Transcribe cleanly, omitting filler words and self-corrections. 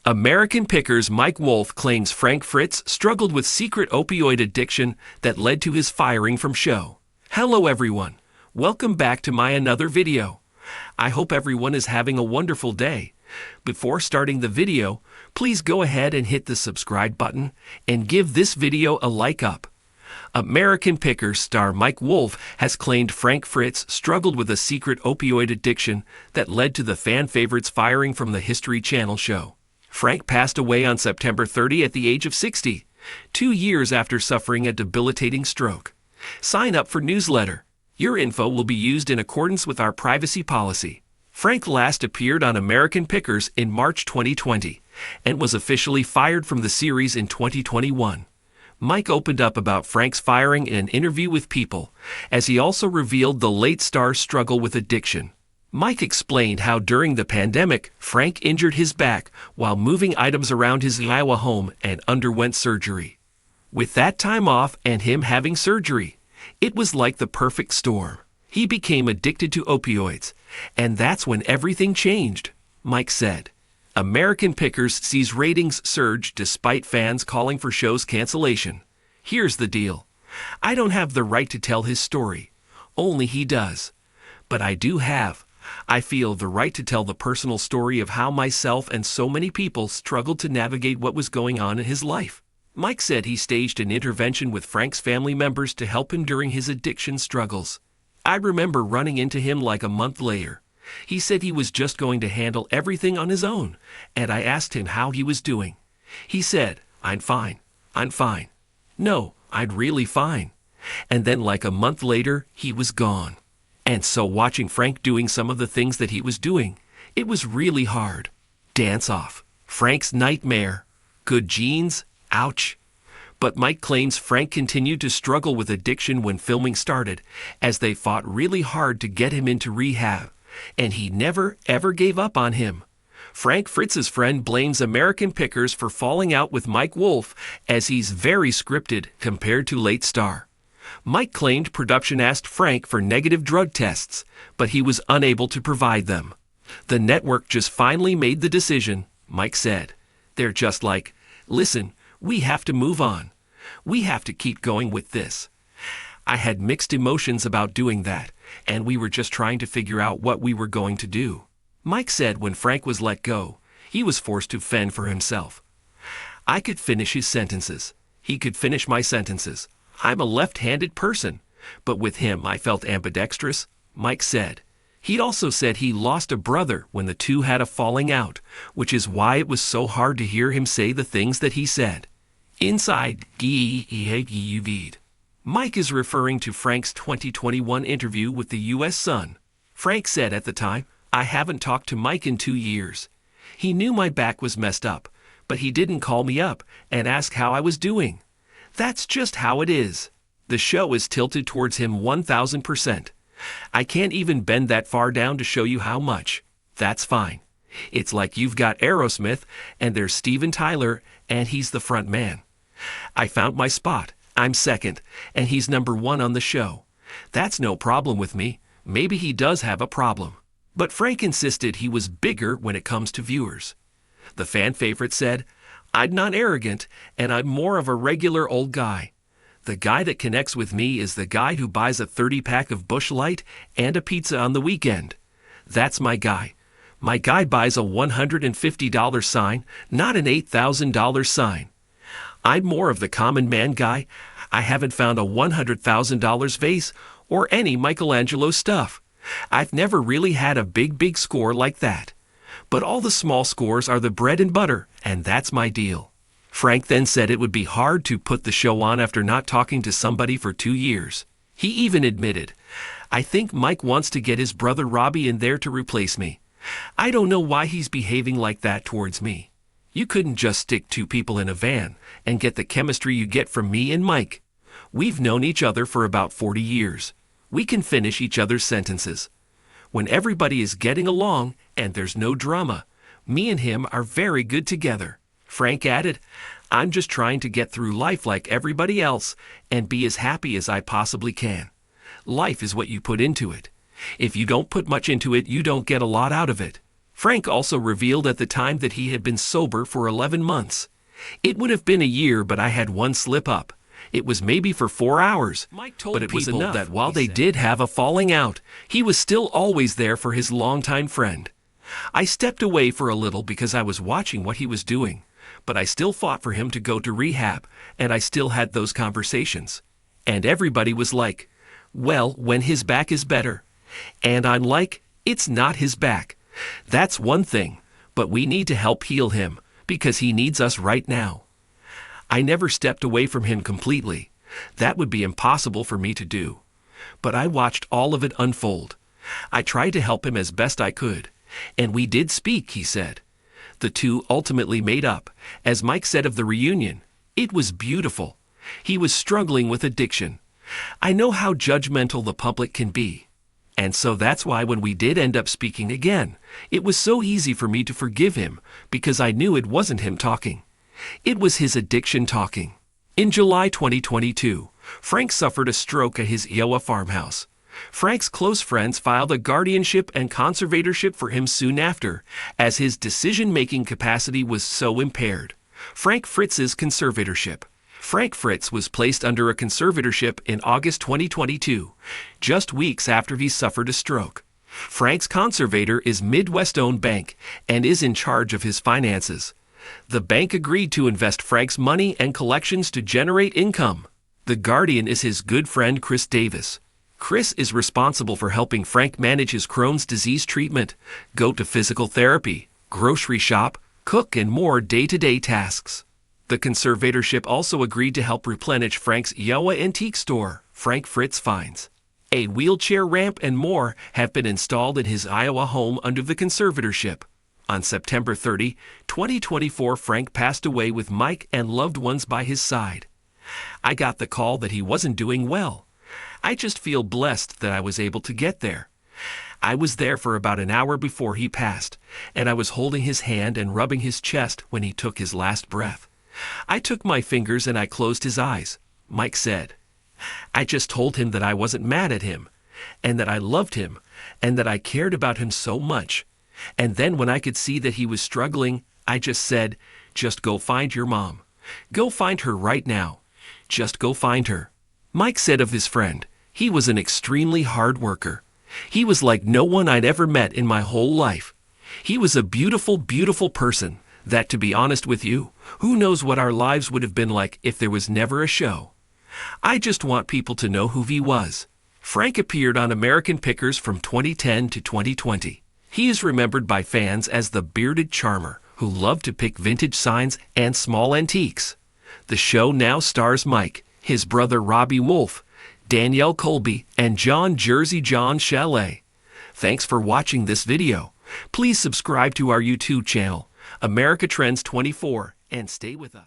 American Pickers Mike Wolfe claims Frank Fritz struggled with secret opioid addiction that led to his firing from show. Hello everyone. Welcome back to my another video. I hope everyone is having a wonderful day. Before starting the video, please go ahead and hit the subscribe button and give this video a like up. American Pickers star Mike Wolfe has claimed Frank Fritz struggled with a secret opioid addiction that led to the fan favorite's firing from the History Channel show. Frank passed away on September 30 at the age of 60, 2 years after suffering a debilitating stroke. Sign up for newsletter. Your info will be used in accordance with our privacy policy. Frank last appeared on American Pickers in March 2020 and was officially fired from the series in 2021. Mike opened up about Frank's firing in an interview with People, as he also revealed the late star's struggle with addiction. Mike explained how during the pandemic, Frank injured his back while moving items around his Iowa home and underwent surgery. With that time off and him having surgery, it was like the perfect storm. He became addicted to opioids, and that's when everything changed, Mike said. American Pickers sees ratings surge despite fans calling for show's cancellation. Here's the deal. I don't have the right to tell his story. Only he does. But I do have. I feel the right to tell the personal story of how myself and so many people struggled to navigate what was going on in his life. Mike said he staged an intervention with Frank's family members to help him during his addiction struggles. I remember running into him like a month later. He said he was just going to handle everything on his own, and I asked him how he was doing. He said, I'm fine. No, I'd really fine. And then like a month later, he was gone. And so watching Frank doing some of the things that he was doing, it was really hard. Dance off. Frank's nightmare. Good genes. Ouch. But Mike claims Frank continued to struggle with addiction when filming started, as they fought really hard to get him into rehab. And he never, ever gave up on him. Frank Fritz's friend blames American Pickers for falling out with Mike Wolfe, as he's very scripted compared to late star. Mike claimed production asked Frank for negative drug tests, but he was unable to provide them. The network just finally made the decision, Mike said. They're just like, listen, we have to move on. We have to keep going with this. I had mixed emotions about doing that, and we were just trying to figure out what we were going to do. Mike said when Frank was let go, he was forced to fend for himself. I could finish his sentences. He could finish my sentences. I'm a left-handed person, but with him I felt ambidextrous, Mike said. He'd also said he lost a brother when the two had a falling out, which is why it was so hard to hear him say the things that he said. Inside, Mike is referring to Frank's 2021 interview with the U.S. Sun. Frank said at the time, I haven't talked to Mike in 2 years. He knew my back was messed up, but he didn't call me up and ask how I was doing. That's just how it is. The show is tilted towards him 1000%. I can't even bend that far down to show you how much. That's fine. It's like you've got Aerosmith, and there's Steven Tyler, and he's the front man. I found my spot. I'm second, and he's number one on the show. That's no problem with me. Maybe he does have a problem. But Frank insisted he was bigger when it comes to viewers. The fan favorite said, I'm not arrogant, and I'm more of a regular old guy. The guy that connects with me is the guy who buys a 30-pack of Busch Light and a pizza on the weekend. That's my guy. My guy buys a $150 sign, not an $8,000 sign. I'm more of the common man guy. I haven't found a $100,000 vase or any Michelangelo stuff. I've never really had a big score like that. But all the small scores are the bread and butter, and that's my deal. Frank then said it would be hard to put the show on after not talking to somebody for 2 years. He even admitted, I think Mike wants to get his brother Robbie in there to replace me. I don't know why he's behaving like that towards me. You couldn't just stick 2 people in a van and get the chemistry you get from me and Mike. We've known each other for about 40 years. We can finish each other's sentences. When everybody is getting along and there's no drama, me and him are very good together. Frank added, I'm just trying to get through life like everybody else and be as happy as I possibly can. Life is what you put into it. If you don't put much into it, you don't get a lot out of it. Frank also revealed at the time that he had been sober for 11 months. It would have been a year, but I had one slip up. It was maybe for 4 hours, Mike told but it was people enough that while they did have a falling out, he was still always there for his longtime friend. I stepped away for a little because I was watching what he was doing, but I still fought for him to go to rehab, and I still had those conversations. And everybody was like, well, when his back is better. And I'm like, it's not his back. That's one thing, but we need to help heal him, because he needs us right now. I never stepped away from him completely. That would be impossible for me to do. But I watched all of it unfold. I tried to help him as best I could. And we did speak, he said. The two ultimately made up. As Mike said of the reunion, it was beautiful. He was struggling with addiction. I know how judgmental the public can be. And so that's why when we did end up speaking again, it was so easy for me to forgive him because I knew it wasn't him talking. It was his addiction talking. In July 2022, Frank suffered a stroke at his Iowa farmhouse. Frank's close friends filed a guardianship and conservatorship for him soon after, as his decision-making capacity was so impaired. Frank Fritz's conservatorship. Frank Fritz was placed under a conservatorship in August 2022, just weeks after he suffered a stroke. Frank's conservator is Midwest-owned bank and is in charge of his finances. The bank agreed to invest Frank's money and collections to generate income. The guardian is his good friend Chris Davis. Chris is responsible for helping Frank manage his Crohn's disease treatment, go to physical therapy, grocery shop, cook, and more day-to-day tasks. The conservatorship also agreed to help replenish Frank's Iowa antique store, Frank Fritz Finds. A wheelchair ramp and more have been installed in his Iowa home under the conservatorship. On September 30, 2024, Frank passed away with Mike and loved ones by his side. I got the call that he wasn't doing well. I just feel blessed that I was able to get there. I was there for about an hour before he passed, and I was holding his hand and rubbing his chest when he took his last breath. I took my fingers and I closed his eyes. Mike said, I just told him that I wasn't mad at him, and that I loved him, and that I cared about him so much. And then when I could see that he was struggling, I just said, just go find your mom. Go find her right now. Just go find her. Mike said of his friend, he was an extremely hard worker. He was like no one I'd ever met in my whole life. He was a beautiful, beautiful person that, to be honest with you, who knows what our lives would have been like if there was never a show. I just want people to know who he was. Frank appeared on American Pickers from 2010 to 2020. He is remembered by fans as the bearded charmer who loved to pick vintage signs and small antiques. The show now stars Mike, his brother Robbie Wolfe, Danielle Colby, and John Jersey John Chalet. Thanks for watching this video. Please subscribe to our YouTube channel, America Trends 24, and stay with us.